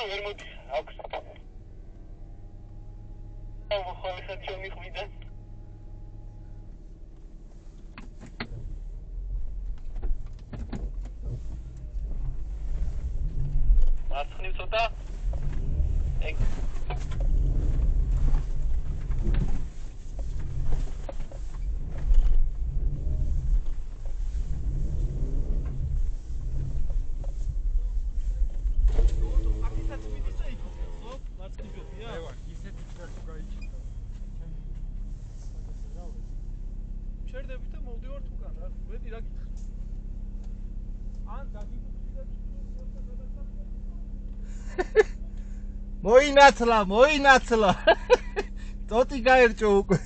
ვერ მოდი აქვს ხოლმე ხაჩონი ხვიდა მარცხნივ ცოტა ეგ შერდები და მოვდივართ უკან რა მეტი რა გითხრა ან დაგიგუქდი და მოინაცლა ტოტი გაერჭო უკვე